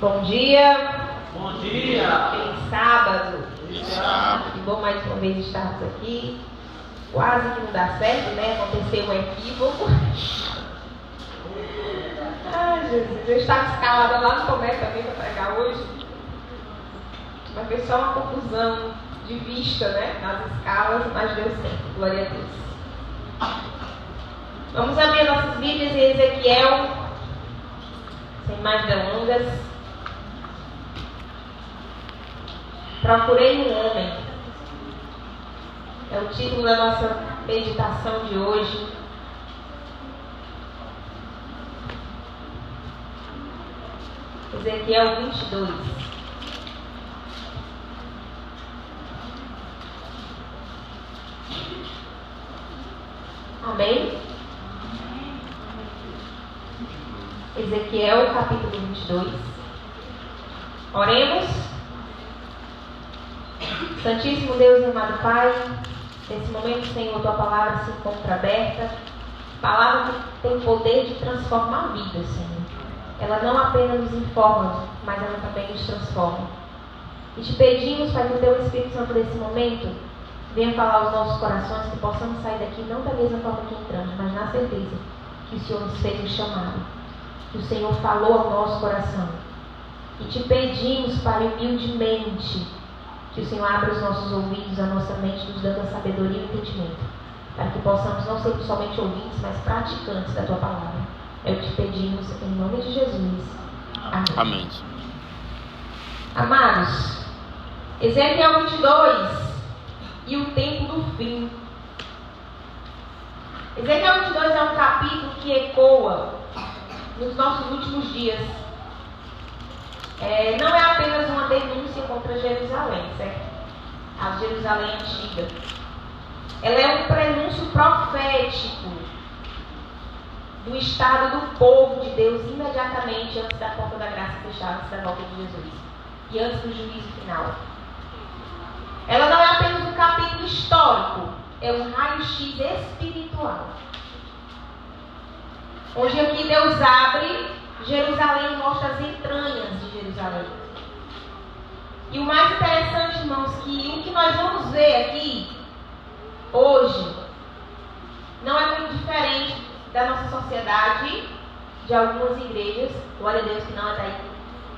Bom dia. Bom dia. Feliz sábado. Feliz sábado. Que bom mais uma vez estarmos aqui. Quase que não dá certo, né? Aconteceu um equívoco. Ai, Jesus. Eu estava escalada lá no comércio também para pregar hoje. Mas foi só uma confusão de vista, né? Nas escalas, mas deu certo. Glória a Deus. Vamos abrir nossas Bíblias em Ezequiel. Sem mais delongas. Procurei um homem. É o título da nossa meditação de hoje. Ezequiel 22. Amém? Ezequiel capítulo 22. Oremos. Santíssimo Deus e amado Pai, nesse momento, Senhor, Tua palavra se encontra aberta. Palavra que tem poder de transformar vidas, Senhor. Ela não apenas nos informa, mas ela também nos transforma. E te pedimos, Pai, que o Teu Espírito Santo nesse momento venha falar aos nossos corações, que possamos sair daqui não da mesma forma que entramos, mas na certeza que o Senhor nos fez um chamado, que o Senhor falou ao nosso coração. E te pedimos, Pai, humildemente, que o Senhor abra os nossos ouvidos, a nossa mente, nos dando a sabedoria e o entendimento, para que possamos não ser somente ouvintes, mas praticantes da Tua palavra. É o que te pedimos em nome de Jesus. Amém. Amém. Amados, Ezequiel 22 e o tempo do fim. Ezequiel 22 é um capítulo que ecoa nos nossos últimos dias. Não é apenas uma denúncia contra Jerusalém, certo? A Jerusalém antiga. Ela é um prenúncio profético do estado do povo de Deus imediatamente antes da porta da graça fechar, antes da volta de Jesus e antes do juízo final. Ela não é apenas um capítulo histórico, é um raio-x espiritual. Onde aqui Deus abre Jerusalém e mostra as entranhas de Jerusalém. E o mais interessante, irmãos, que o que nós vamos ver aqui hoje não é muito diferente da nossa sociedade, de algumas igrejas. Glória a Deus que não é daí,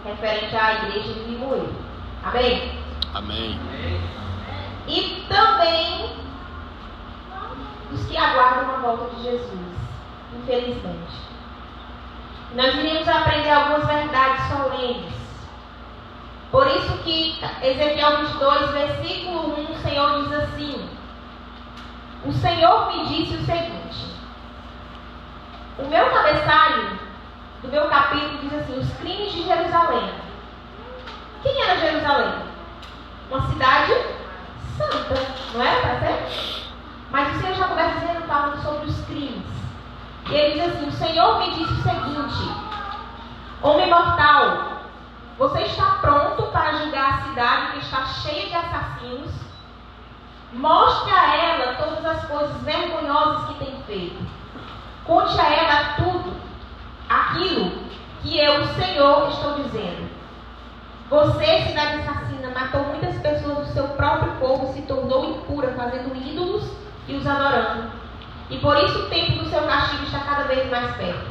referente à igreja de Limoeiro. Amém? Amém. E também os que aguardam a volta de Jesus, infelizmente. Nós iremos aprender algumas verdades solenes. Por isso que Ezequiel 22, versículo 1, o Senhor diz assim: o Senhor me disse o seguinte. O meu cabeçalho do meu capítulo diz assim: os crimes de Jerusalém. Quem era Jerusalém? Uma cidade santa, não era para ser? Mas o Senhor já começa dizendo, falando sobre os crimes. E ele diz assim: o Senhor me disse o seguinte: homem mortal, você está pronto para julgar a cidade que está cheia de assassinos? Mostre a ela todas as coisas vergonhosas que tem feito. Conte a ela tudo aquilo que eu, o Senhor, estou dizendo. Você, cidade assassina, matou muitas pessoas do seu próprio povo, se tornou impura, fazendo ídolos e os adorando. E por isso o tempo do seu castigo está cada vez mais perto.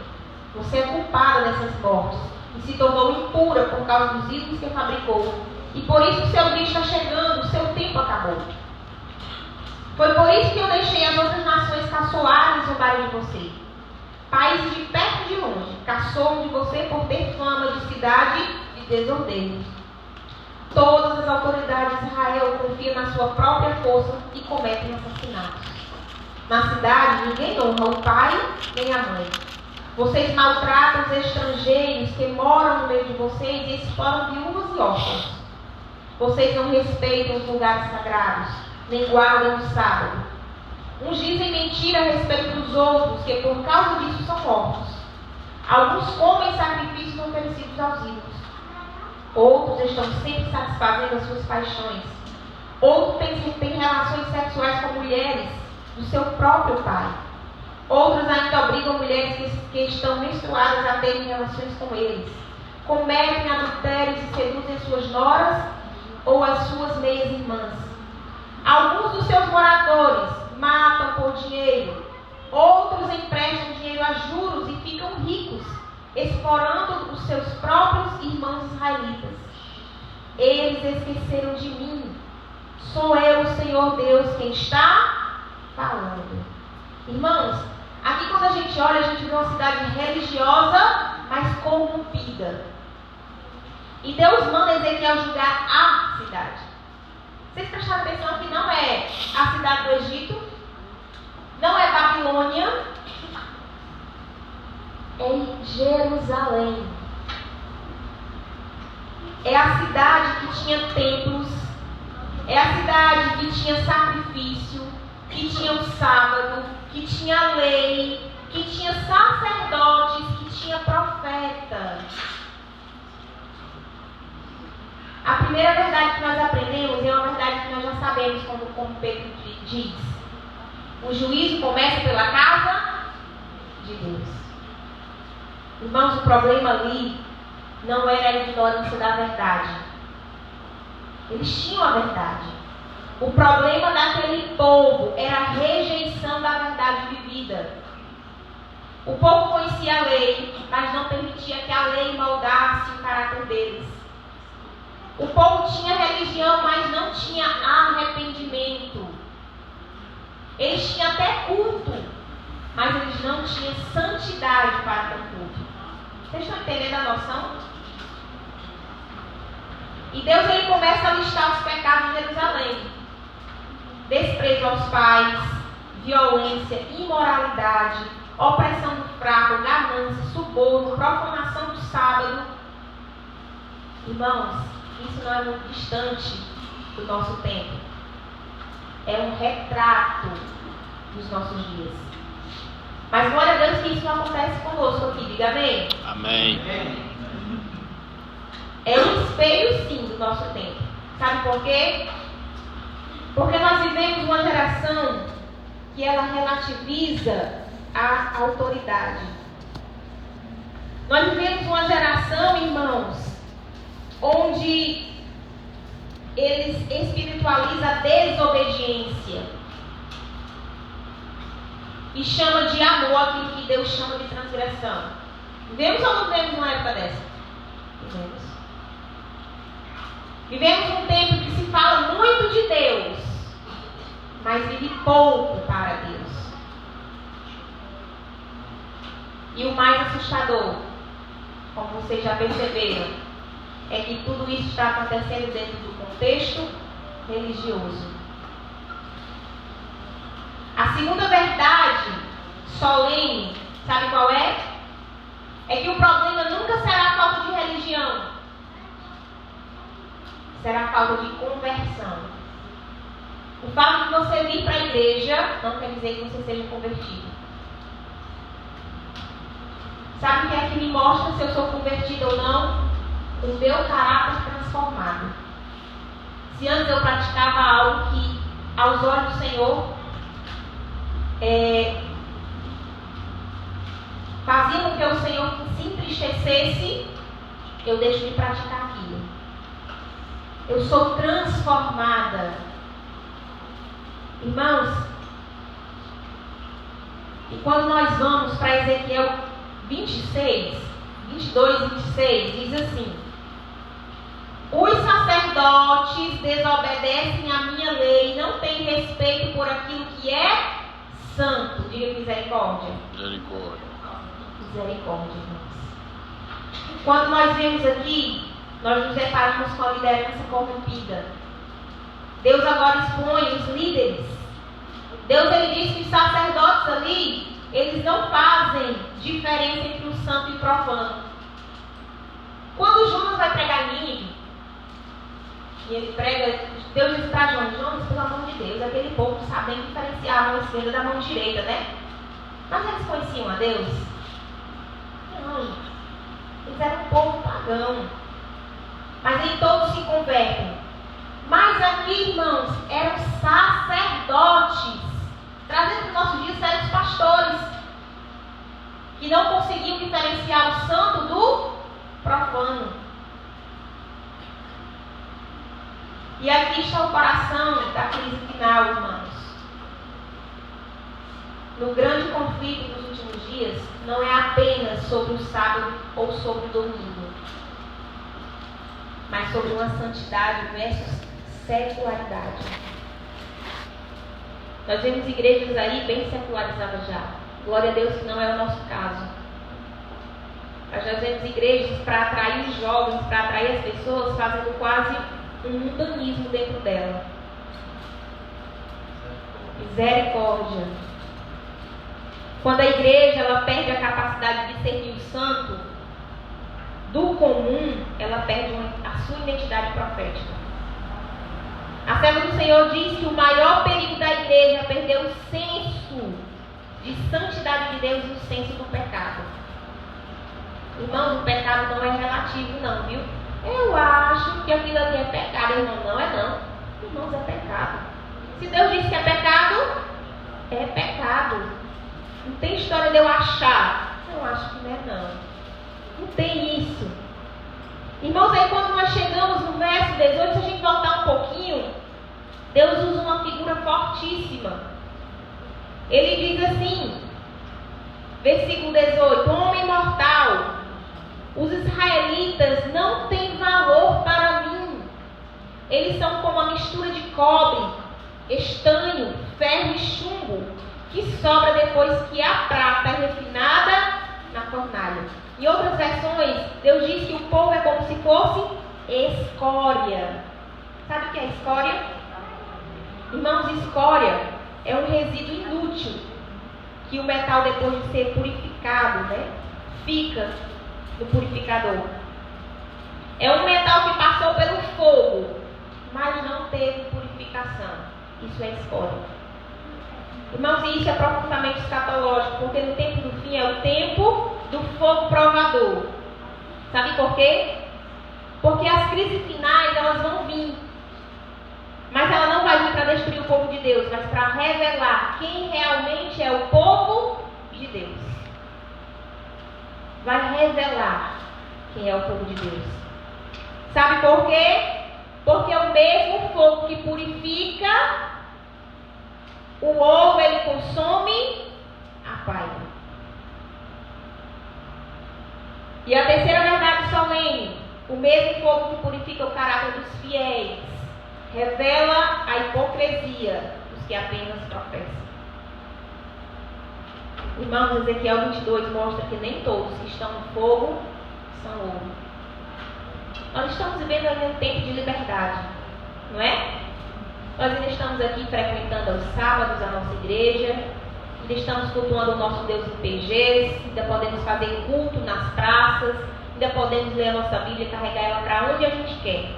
Você é culpada dessas mortes e se tornou impura por causa dos ídolos que fabricou. E por isso o seu dia está chegando, o seu tempo acabou. Foi por isso que eu deixei as outras nações caçoarem e zombarem de você. Países de perto e de longe caçoam de você por ter fama de cidade de desordeiro. Todas as autoridades de Israel confiam na sua própria força e cometem assassinatos. Na cidade, ninguém honra o pai nem a mãe. Vocês maltratam os estrangeiros que moram no meio de vocês e exploram viúvas e órfãos. Vocês não respeitam os lugares sagrados, nem guardam o sábado. Uns dizem mentira a respeito dos outros, que por causa disso são mortos. Alguns comem sacrifícios oferecidos aos ídolos. Outros estão sempre satisfazendo as suas paixões. Outros têm relações sexuais com mulheres do seu próprio pai. Outros ainda obrigam mulheres que estão menstruadas a terem relações com eles. cometem adultérios e seduzem suas noras ou as suas meias-irmãs. Alguns dos seus moradores matam por dinheiro, outros emprestam dinheiro a juros e ficam ricos, explorando os seus próprios irmãos israelitas. Eles esqueceram de mim. Sou eu, o Senhor Deus, quem está falando. Irmãos, aqui quando a gente olha, a gente vê uma cidade religiosa, mas corrompida. E Deus manda Ezequiel julgar a cidade. Vocês prestaram atenção que não é a cidade do Egito, não é Babilônia, é Jerusalém. É a cidade que tinha templos, é a cidade que tinha sacrifício, que tinha o sábado, que tinha lei, que tinha sacerdotes, que tinha profetas. A primeira verdade que nós aprendemos é uma verdade que nós já sabemos, como Pedro diz. O juízo começa pela casa de Deus. Irmãos, o problema ali não era a ignorância da verdade. Eles tinham a verdade. O problema daquele povo era a rejeição da verdade vivida. O povo conhecia a lei, mas não permitia que a lei moldasse o caráter deles. O povo tinha religião, mas não tinha arrependimento. Eles tinham até culto, mas eles não tinham santidade para ter culto. Vocês estão entendendo a noção? E Deus ele começa a listar os pecados de Jerusalém: desprezo aos pais, violência, imoralidade, opressão do fraco, ganância, suborno, profanação do sábado. Irmãos, isso não é muito distante do nosso tempo. É um retrato dos nossos dias. Mas glória a Deus que isso não acontece conosco aqui. Diga amém. Amém. É um espelho, sim, do nosso tempo. Sabe por quê? Porque nós vivemos uma geração que ela relativiza a autoridade. Nós vivemos uma geração, irmãos, onde eles espiritualizam a desobediência e chama de amor aquilo que Deus chama de transgressão. Vivemos ou não vivemos uma época dessa? Vivemos. Vivemos um tempo que se fala muito de Deus, mas vive pouco para Deus. E o mais assustador, como vocês já perceberam, é que tudo isso está acontecendo dentro do contexto religioso. A segunda verdade solene, sabe qual é? É que o problema nunca será a falta de religião, será a falta de conversão. O fato de você vir para a igreja não quer dizer que você seja convertido. Sabe o que é que me mostra se eu sou convertido ou não? O meu caráter transformado. Se antes eu praticava algo que, aos olhos do Senhor, fazia com que o Senhor se entristecesse, eu deixo de praticar aquilo. Eu sou transformada. Irmãos, e quando nós vamos para Ezequiel 22 e 26, diz assim: os sacerdotes desobedecem à minha lei, não têm respeito por aquilo que é santo. Diga misericórdia. Misericórdia. Misericórdia, irmãos. Quando nós vemos aqui, nós nos deparamos com a liderança corrompida. Deus agora expõe os líderes. Deus ele diz que os sacerdotes ali, eles não fazem diferença entre o santo e o profano. Quando Jonas vai pregar em Nínive, e ele prega, Deus diz para Jonas, pelo amor de Deus, aquele povo não sabe nem diferenciar a mão esquerda da mão direita, né? Mas eles conheciam a Deus? Não. Eles eram um povo pagão. Mas nem todos se convertem. Mas aqui, irmãos, eram sacerdotes. Trazendo para os nossos dias, eram os pastores. Que não conseguiam diferenciar o santo do profano. E aqui está o coração da crise final, irmãos. No grande conflito dos últimos dias, não é apenas sobre o sábado ou sobre o domingo, mas sobre uma santidade versus secularidade. Nós vemos igrejas aí bem secularizadas já. Glória a Deus que não é o nosso caso. Mas nós vemos igrejas para atrair os jovens, para atrair as pessoas, fazendo quase um mundanismo dentro dela. Misericórdia. Quando a igreja ela perde a capacidade de discernir o santo do comum, ela perde a sua identidade profética. A serva do Senhor diz que o maior perigo da igreja é perder o senso de santidade de Deus e o senso do pecado. Irmãos, o pecado não é relativo não, viu? Eu acho que aquilo ali é pecado, irmão. Não é não. Irmãos, é pecado. Se Deus diz que é pecado, é pecado. Não tem história de eu achar. Eu acho que não é não. Não tem isso. Irmãos, aí quando nós chegamos no verso 18, se a gente voltar um pouquinho, Deus usa uma figura fortíssima. Ele diz assim, versículo 18: homem mortal, os israelitas não têm valor para mim. Eles são como a mistura de cobre, estanho, ferro e chumbo, que sobra depois que a prata é refinada na fornalha. Em outras versões, Deus diz que o povo é como se fosse escória. Sabe o que é escória? Irmãos, escória é um resíduo inútil que o metal, depois de ser purificado, fica no purificador. É um metal que passou pelo fogo, mas não teve purificação. Isso é escória. Irmãos, e isso é profundamente escatológico, porque no tempo do fim é o tempo do fogo provador. Sabe por quê? Porque as crises finais, elas vão vir. Mas ela não vai vir para destruir o povo de Deus, mas para revelar quem realmente é o povo de Deus. Vai revelar quem é o povo de Deus. Sabe por quê? Porque o mesmo fogo que purifica o ouro, ele consome a palha. E a terceira verdade solene: o mesmo fogo que purifica o caráter dos fiéis revela a hipocrisia dos que apenas professam. Irmãos, Ezequiel 22 mostra que nem todos que estão no fogo são ouro. Nós estamos vivendo ainda um tempo de liberdade, não é? Nós ainda estamos aqui frequentando aos sábados a nossa igreja, ainda estamos cultuando o nosso Deus em PGs, ainda podemos fazer culto nas praças, ainda podemos ler a nossa Bíblia e carregar ela para onde a gente quer.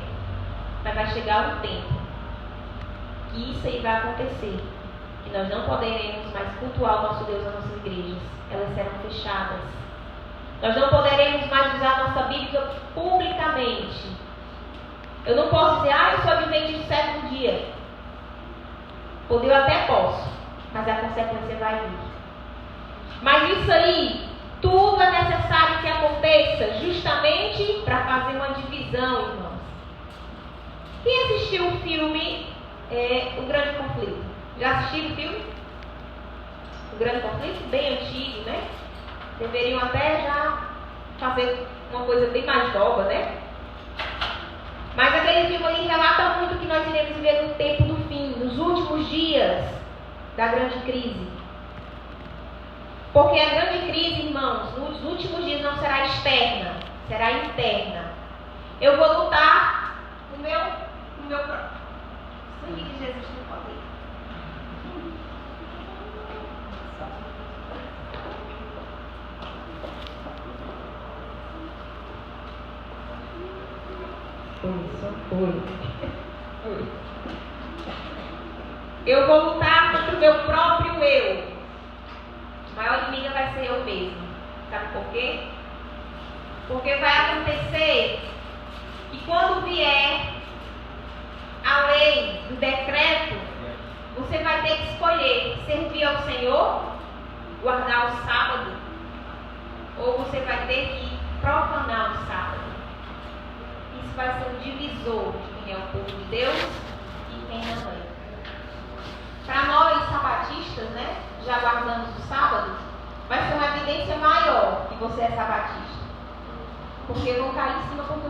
Mas vai chegar um tempo que isso aí vai acontecer, que nós não poderemos mais cultuar o nosso Deus nas nossas igrejas, elas serão fechadas. Nós não poderemos mais usar a nossa Bíblia publicamente. Eu não posso dizer, eu sou adventista do sétimo dia. Poder eu até posso, mas a consequência vai vir. Mas isso aí, tudo é necessário que aconteça justamente para fazer uma divisão, irmãos. Quem assistiu o filme O Grande Conflito? Já assistiu o filme? O Grande Conflito? Bem antigo, né? Deveriam até já fazer uma coisa bem mais nova, né? Mas aquele filme ali relata muito que nós iremos viver no tempo do fim, nos últimos dias da grande crise. Porque a grande crise, irmãos, nos últimos dias não será externa, será interna. Eu vou lutar no meu sangue de Jesus no poder. Eu vou lutar contra o meu próprio eu. A maior inimiga vai ser eu mesmo. Sabe por quê? Porque vai acontecer que quando vier a lei do decreto, você vai ter que escolher servir ao Senhor, guardar o sábado, ou você vai ter que profanar o sábado. isso vai ser um divisor de quem é o povo de Deus e quem não é. Para nós sabatistas, né, já guardamos o sábado, vai ser uma evidência maior que você é sabatista. Porque vão cair em cima porque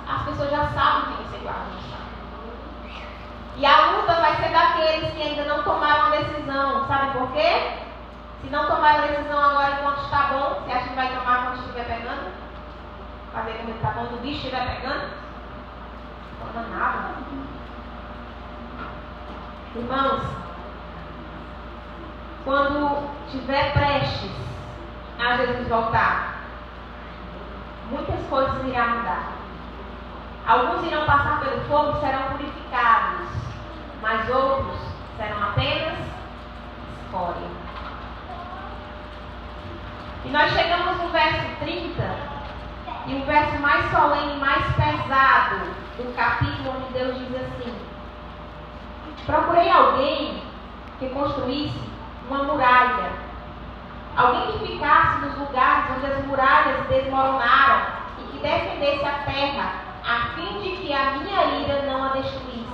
as pessoas já sabem que você guarda o sábado. E a luta vai ser daqueles que ainda não tomaram a decisão. Sabe por quê? Se não tomaram a decisão agora enquanto está bom, você acha que vai tomar quando estiver pegando? Fazer como está bom, o bicho estiver pegando? Não toma nada. Irmãos, quando estiver prestes a Jesus voltar, muitas coisas irão mudar. Alguns irão passar pelo fogo e serão purificados, mas outros serão apenas escória. E nós chegamos no verso 30, e o verso mais solene, mais pesado do capítulo, onde Deus diz assim: procurei alguém que construísse uma muralha, alguém que ficasse nos lugares onde as muralhas desmoronaram e que defendesse a terra, a fim de que a minha ira não a destruísse.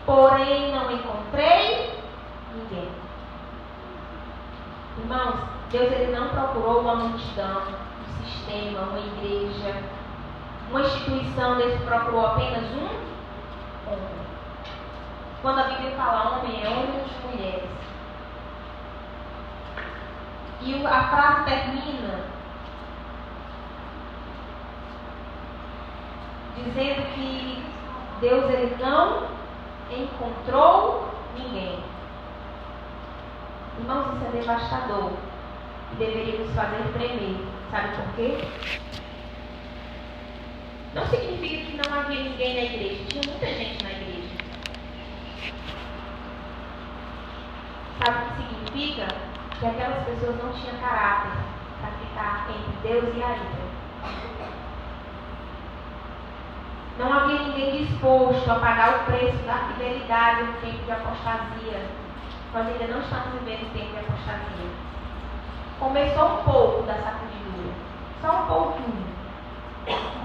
Porém, não encontrei ninguém. Irmãos, Deus ele não procurou uma multidão, um sistema, uma igreja, uma instituição. Deus procurou apenas um homem. Quando a Bíblia fala homem, é homens e mulheres. E a frase termina dizendo que Deus ele não encontrou ninguém. Irmãos, isso é devastador e deveria nos fazer tremer. Sabe por quê? Não significa que não havia ninguém na igreja. Tinha muita gente na igreja. Sabe o que significa? Que aquelas pessoas não tinham caráter para ficar entre Deus e a ira. Não havia ninguém disposto a pagar o preço da fidelidade no tempo de apostasia. Nós ainda não estamos vivendo o tempo de apostasia. Começou um pouco da sacudidura, só um pouquinho,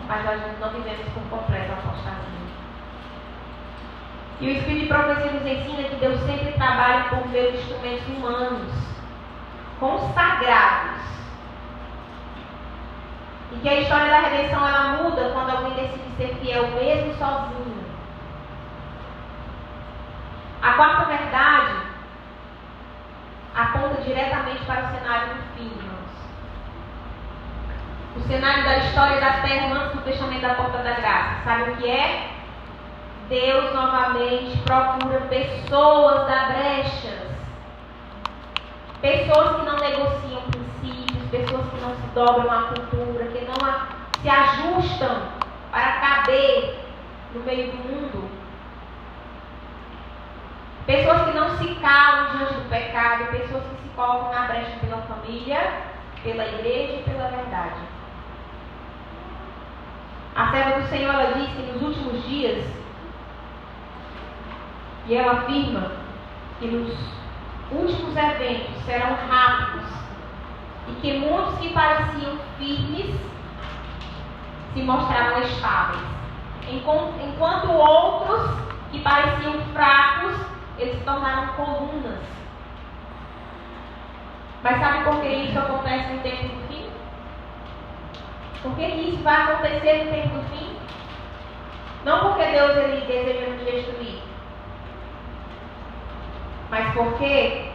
mas nós não vivemos por completo a apostasia. E o Espírito de Profecia nos ensina que Deus sempre trabalha por meio de instrumentos humanos, consagrados. E que a história da redenção ela muda quando alguém decide ser fiel mesmo sozinho. A quarta verdade aponta diretamente para o cenário do fim, irmãos. O cenário da história da terra antes do fechamento da porta da graça. Sabe o que é? Deus novamente procura pessoas da brechas. Pessoas que não negociam princípios, pessoas que não se dobram à cultura, que não se ajustam para caber no meio do mundo. Pessoas que não se calam diante do pecado, pessoas que se colocam na brecha pela família, pela igreja e pela verdade. A serva do Senhor, ela diz que nos últimos dias, e ela afirma que nos últimos eventos serão rápidos e que muitos que pareciam firmes se mostraram estáveis, enquanto outros que pareciam fracos, eles se tornaram colunas. Mas sabe por que isso acontece no tempo do fim? Por que isso vai acontecer no tempo do fim? Não porque Deus ele deseja nos destruir, mas porque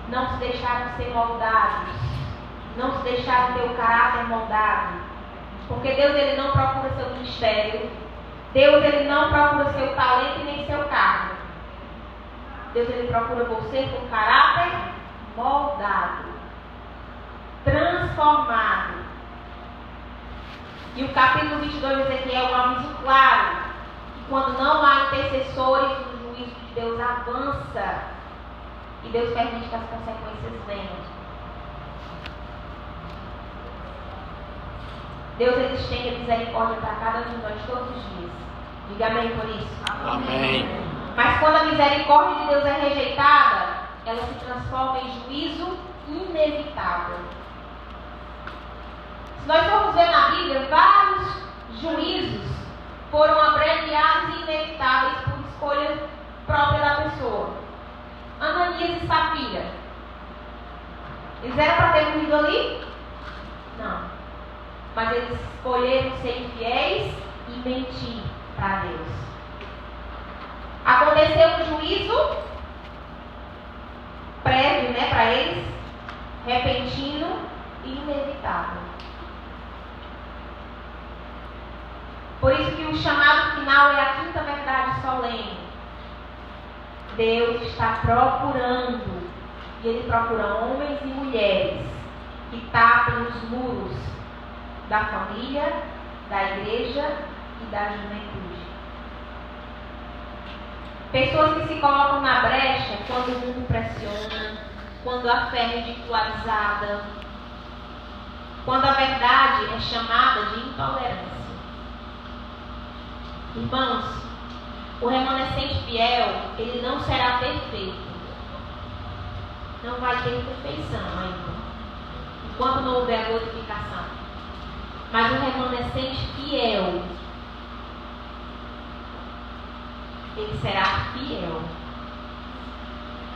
não se deixaram ser moldados, não se deixaram ter o caráter moldado. Porque Deus ele não procura seu ministério, Deus ele não procura seu talento e nem seu cargo. Deus ele procura você com caráter moldado, transformado. E o capítulo 22 de Ezequiel é um aviso claro que quando não há intercessores, o juízo de Deus avança e Deus permite que as consequências venham. Deus ele estende a misericórdia para cada um de nós todos os dias. Diga amém por isso. Amém. Mas quando a misericórdia de Deus é rejeitada, ela se transforma em juízo inevitável. Se nós formos ver na Bíblia vários foram abreviados e inevitáveis por escolha própria da pessoa. Ananias e Safira. Eles eram para ter morrido ali? Não. Mas eles escolheram ser infiéis e mentir para Deus. Aconteceu um juízo prévio, para eles, repentino e inevitável. Por isso que o chamado final é a quinta verdade solene. Deus está procurando, e Ele procura homens e mulheres que tapem os muros da família, da igreja e da juventude. Pessoas que se colocam na brecha quando o mundo pressiona, quando a fé é ridicularizada, quando a verdade é chamada de intolerância. Irmãos, o remanescente fiel, ele não será perfeito. Não vai ter perfeição ainda, enquanto não houver glorificação. Mas o remanescente fiel, ele será fiel.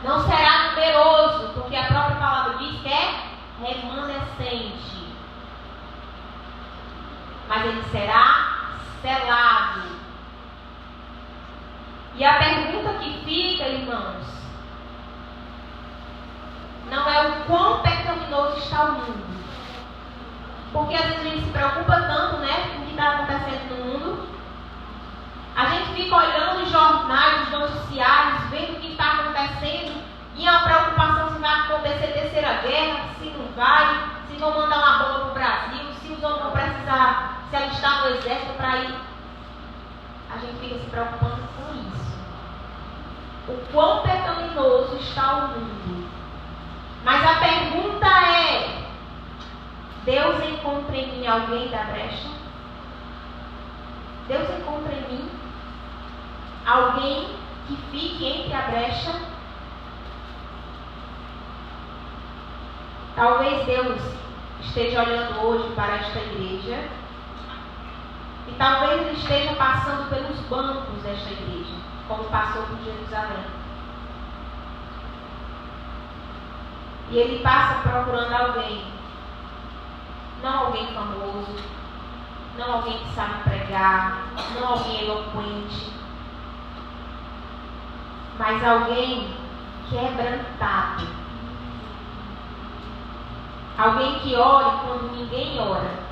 Não será numeroso, porque a própria palavra diz que é remanescente. Mas ele será selado. E a pergunta que fica, irmãos, não é o quão pecaminoso está o mundo. Porque às vezes a gente se preocupa tanto, com o que está acontecendo no mundo. A gente fica olhando os jornais, os noticiários, vendo o que está acontecendo. E é uma preocupação se vai acontecer terceira guerra, se não vai, se vão mandar uma bomba para o Brasil, se os homens vão precisar se alistar no exército para ir. A gente fica se preocupando com isso. O quão pecaminoso está o mundo. Mas a pergunta é: Deus encontra em mim alguém da brecha? Deus encontra em mim alguém que fique entre a brecha? Talvez Deus esteja olhando hoje para esta igreja e talvez Ele esteja passando pelos bancos desta igreja, como passou por Jerusalém. E Ele passa procurando alguém, não alguém famoso, não alguém que sabe pregar, não alguém eloquente, mas alguém quebrantado. Alguém que ore quando ninguém ora.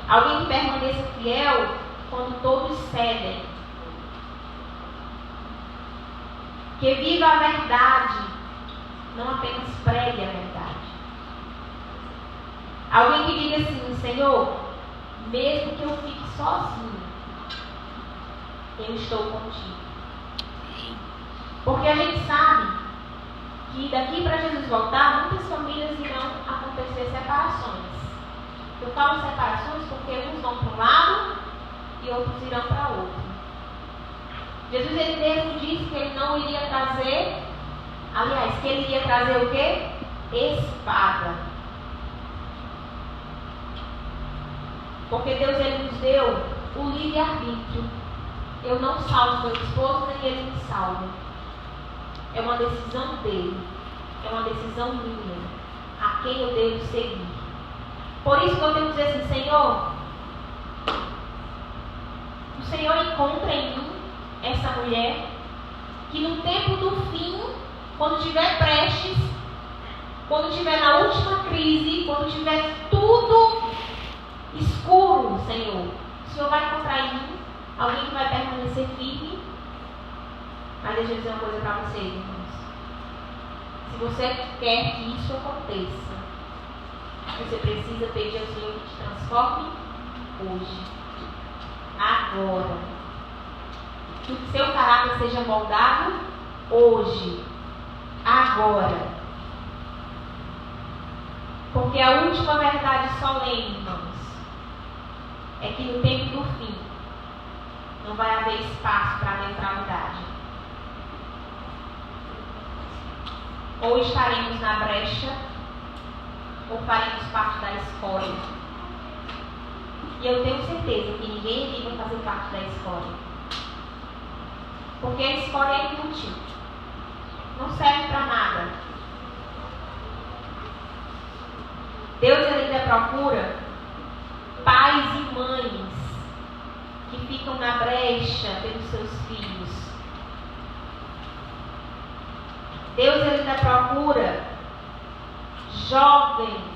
Alguém que permaneça fiel quando todos cedem. Que viva a verdade, não apenas pregue a verdade. Alguém que diga assim: Senhor, mesmo que eu fique sozinho, eu estou contigo. Porque a gente sabe que daqui para Jesus voltar, muitas famílias irão acontecer separações. Eu falo separações porque uns vão para um lado e outros irão para outro. Jesus ele mesmo disse que ele não iria trazer, aliás, que ele iria trazer o quê? Espada. Porque Deus ele nos deu o livre-arbítrio. Eu não salvo meu esposo, nem ele me salva. É uma decisão dele. É uma decisão minha. A quem eu devo seguir. Por isso que eu tenho que dizer assim: Senhor, o Senhor encontra em mim essa mulher que no tempo do fim, quando estiver prestes, quando estiver na última crise, quando estiver tudo escuro, Senhor, o Senhor vai encontrar em mim alguém que vai permanecer firme. Mas deixa eu dizer uma coisa para vocês, irmãos. Se você quer que isso aconteça, você precisa pedir ao Senhor que te transforme hoje, agora. Que o seu caráter seja moldado hoje, agora. Porque a última verdade solene, irmãos, é que no tempo do fim não vai haver espaço para a neutralidade. Ou estaremos na brecha, ou faremos parte da escolha. E eu tenho certeza que ninguém aqui vai fazer parte da escória. Porque a escória é inútil. Não serve para nada. Deus ainda procura pais e mães que ficam na brecha pelos seus filhos. Deus ainda procura jovens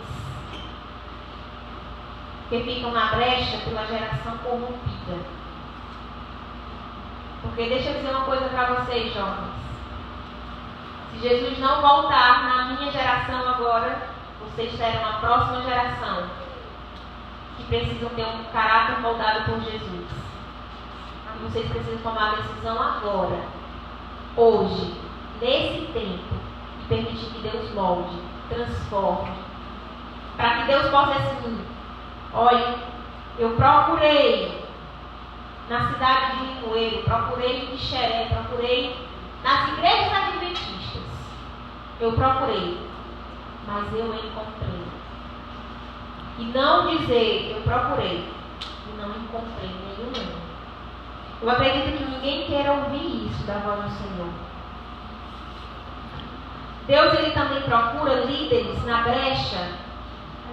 que ficam na brecha pela geração corrompida. Porque deixa eu dizer uma coisa para vocês, jovens. Se Jesus não voltar na minha geração agora, vocês terão a próxima geração que precisam ter um caráter moldado por Jesus. E vocês precisam tomar a decisão agora, hoje, nesse tempo, e permitir que Deus molde, transforme. Para que Deus possa assim, olha, eu procurei na cidade de Limoeiro, procurei em Xeré, procurei nas igrejas adventistas. Eu procurei, mas eu encontrei. E não dizer, eu procurei e não encontrei nenhum. Eu acredito que ninguém queira ouvir isso da voz do Senhor. Deus, ele também procura líderes na brecha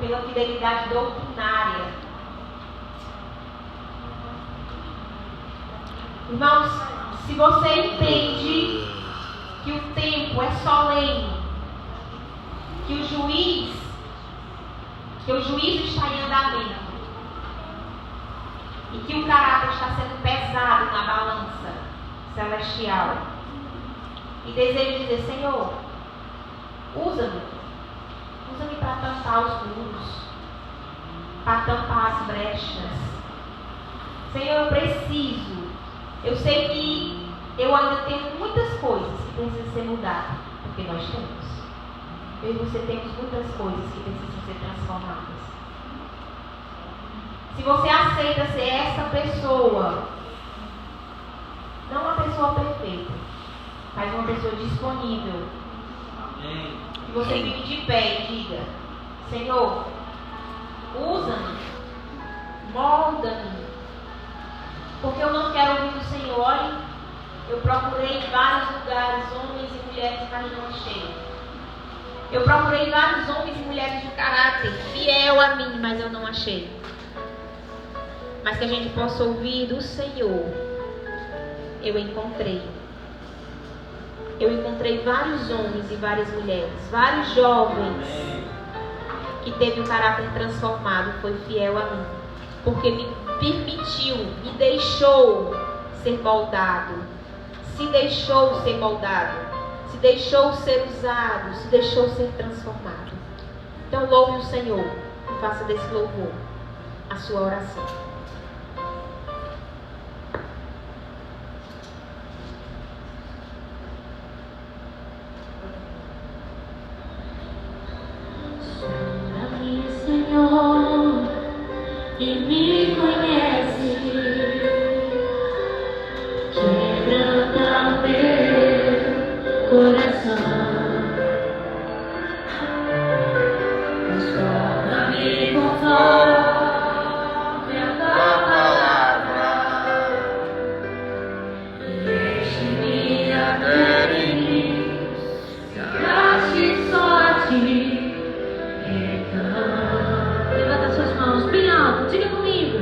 pela fidelidade doutrinária. Irmãos, se você entende que o tempo é solene, que o juízo está em andamento e que o caráter está sendo pesado na balança celestial, e desejo dizer, Senhor, usa-me para tampar os muros, para tampar as brechas. Senhor, eu preciso. Eu sei que eu ainda tenho muitas coisas que precisam ser mudadas, porque nós temos. Eu e você temos muitas coisas que precisam ser transformadas. Se você aceita ser essa pessoa, não uma pessoa perfeita, mas uma pessoa disponível, e você fique de pé e diga, Senhor, usa-me, molda-me, porque eu não quero ouvir do Senhor. Olha, eu procurei em vários lugares homens e mulheres, mas não achei. Eu procurei vários homens e mulheres de caráter fiel a mim, mas eu não achei. Mas que a gente possa ouvir do Senhor. Eu encontrei vários homens e várias mulheres, vários jovens que teve o caráter transformado, foi fiel a mim, porque me permitiu, me deixou ser moldado, se deixou ser moldado, se deixou ser usado, se deixou ser transformado. Então louve o Senhor e faça desse louvor a sua oração. Senhor, e me conhece, quebranta meu coração, transforma-me conforme a tua palavra, e enche-me até em mim, se agaste só a ti. Levanta suas mãos bem alto, diga comigo.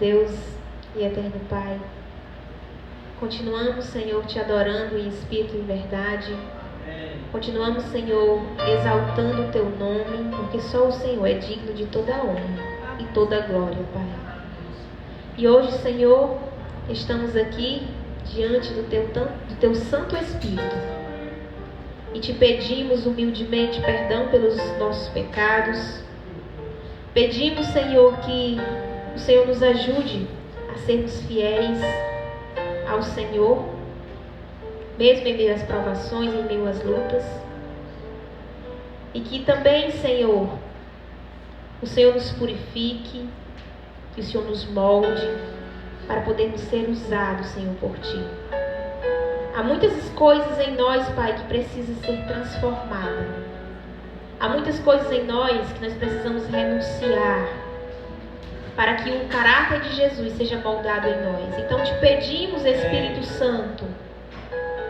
Deus e eterno Pai, continuamos, Senhor, te adorando em espírito e em verdade. Continuamos, Senhor, exaltando o teu nome, porque só o Senhor é digno de toda a honra e toda a glória, Pai. E hoje, Senhor, estamos aqui diante do teu Santo Espírito e te pedimos humildemente perdão pelos nossos pecados. Pedimos, Senhor, que o Senhor nos ajude a sermos fiéis ao Senhor, mesmo em meio às provações, em meio às lutas. E que também, Senhor, o Senhor nos purifique, que o Senhor nos molde, para podermos ser usados, Senhor, por Ti. Há muitas coisas em nós, Pai, que precisam ser transformadas. Há muitas coisas em nós que nós precisamos renunciar para que o caráter de Jesus seja moldado em nós. Então te pedimos, Espírito Santo,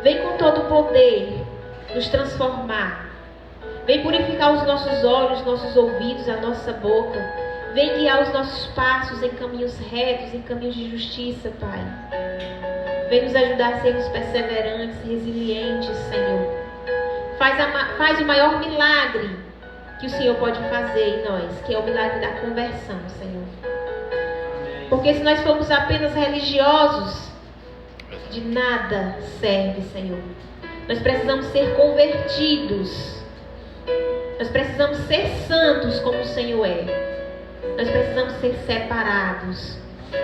vem com todo o poder nos transformar. Vem purificar os nossos olhos, nossos ouvidos, a nossa boca. Vem guiar os nossos passos em caminhos retos, em caminhos de justiça, Pai. Vem nos ajudar a sermos perseverantes, resilientes, Senhor. Faz o maior milagre que o Senhor pode fazer em nós, que é o milagre da conversão, Senhor. Porque se nós formos apenas religiosos, de nada serve, Senhor. Nós precisamos ser convertidos. Nós precisamos ser santos como o Senhor é. Nós precisamos ser separados.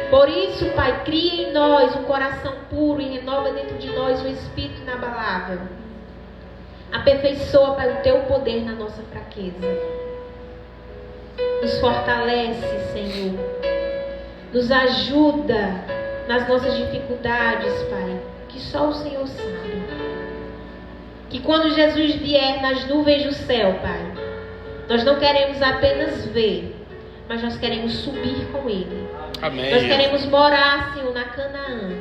Por isso, Pai, cria em nós um coração puro e renova dentro de nós um espírito inabalável. Aperfeiçoa, Pai, o teu poder na nossa fraqueza. Nos fortalece, Senhor. Nos ajuda nas nossas dificuldades, Pai, que só o Senhor sabe. Que quando Jesus vier nas nuvens do céu, Pai, nós não queremos apenas ver, mas nós queremos subir com Ele. Amém. Nós queremos morar, Senhor, na Canaã,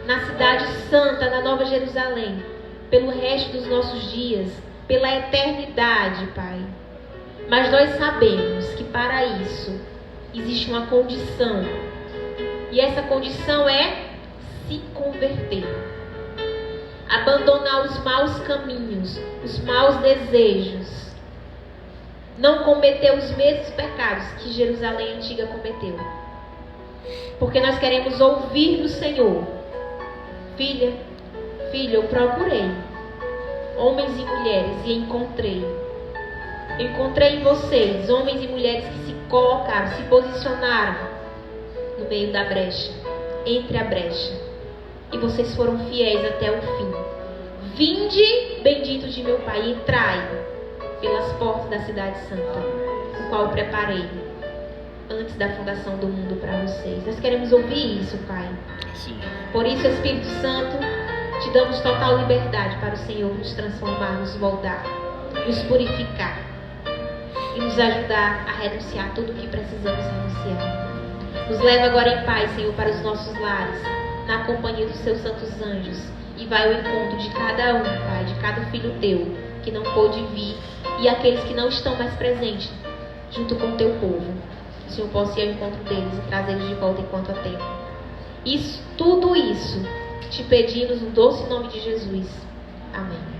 na cidade santa, na Nova Jerusalém, pelo resto dos nossos dias, pela eternidade, Pai. Mas nós sabemos que para isso existe uma condição. E essa condição é se converter. Abandonar os maus caminhos, os maus desejos. Não cometer os mesmos pecados que Jerusalém antiga cometeu. Porque nós queremos ouvir do Senhor. Filha, filho, eu procurei homens e mulheres e encontrei. Eu encontrei em vocês homens e mulheres que se colocaram, se posicionaram no meio da brecha, entre a brecha. E vocês foram fiéis até o fim. Vinde, benditos de meu Pai, entrai pelas portas da cidade santa, o qual eu preparei antes da fundação do mundo para vocês. Nós queremos ouvir isso, Pai. Sim. Por isso, Espírito Santo, te damos total liberdade para o Senhor nos transformar, nos moldar, nos purificar e nos ajudar a renunciar tudo o que precisamos renunciar. Nos leva agora em paz, Senhor, para os nossos lares, na companhia dos seus santos anjos, e vai ao encontro de cada um, Pai, de cada filho teu que não pôde vir e aqueles que não estão mais presentes junto com o teu povo. Que o Senhor possa ir ao encontro deles e trazê-los de volta enquanto há tempo. Tudo isso te pedimos no doce nome de Jesus. Amém.